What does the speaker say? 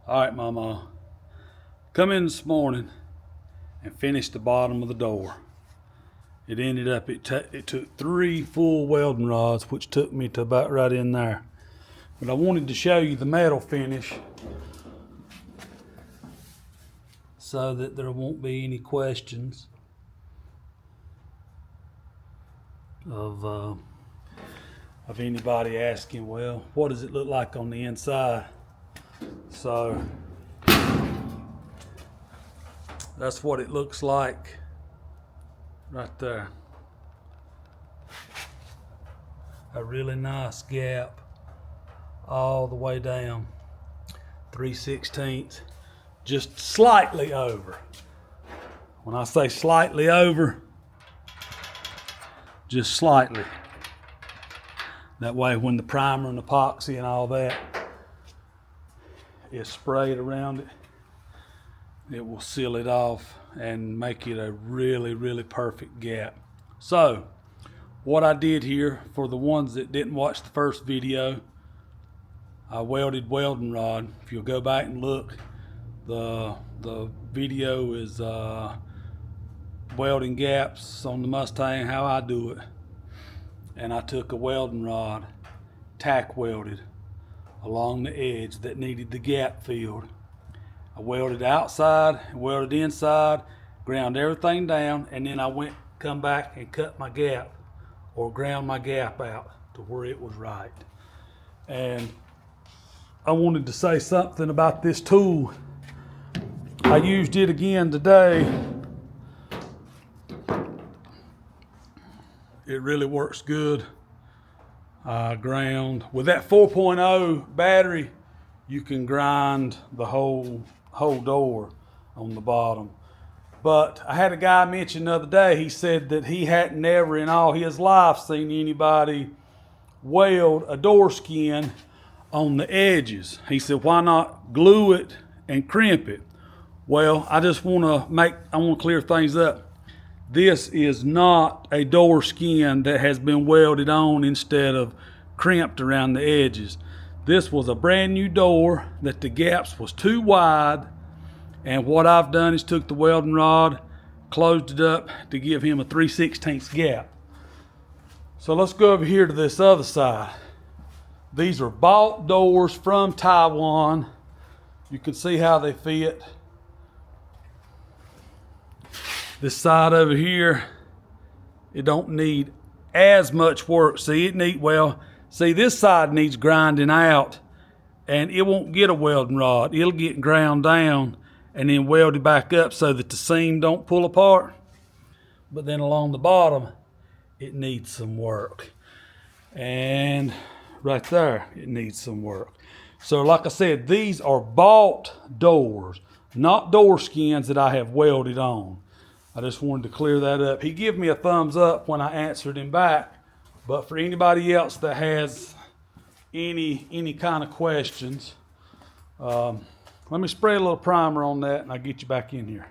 All right, Mama. Come in this morning and finished the bottom of the door. It ended up, it took 3 full welding rods, which took me to about right in there. But I wanted to show you the metal finish so that there won't be any questions of anybody asking, well, what does it look like on the inside? So that's what it looks like right there. A really nice gap all the way down, 3/16, just slightly over. When I say slightly over, just slightly. That way when the primer and epoxy and all that is sprayed around it, it will seal it off and make it a really, really perfect gap. So what I did here, for the ones that didn't watch the first video, I welded welding rod. If you'll go back and look, the video is welding gaps on the Mustang, how I do it. And I took a welding rod, tack welded along the edge that needed the gap filled. I welded outside, welded inside, ground everything down, and then I come back and cut my gap, or ground my gap out to where it was right. And I wanted to say something about this tool. I used it again today. It really works good. Ground with that 4.0 battery, you can grind the whole door on the bottom. But I had a guy mention the other day, he said that he hadn't ever in all his life seen anybody weld a door skin on the edges. He said, why not glue it and crimp it? Well, I want to clear things up. This is not a door skin that has been welded on instead of crimped around the edges. This was a brand new door that the gaps was too wide, and what I've done is took the welding rod, closed it up to give him a 3/16 gap. So let's go over here to this other side. These are bought doors from Taiwan. You can see how they fit. This side over here, it don't need as much work. See, this side needs grinding out, and it won't get a welding rod. It'll get ground down and then welded back up so that the seam don't pull apart. But then along the bottom, it needs some work. And right there, it needs some work. So like I said, these are bought doors, not door skins that I have welded on. I just wanted to clear that up. He gave me a thumbs up when I answered him back, but for anybody else that has any kind of questions, let me spray a little primer on that and I'll get you back in here.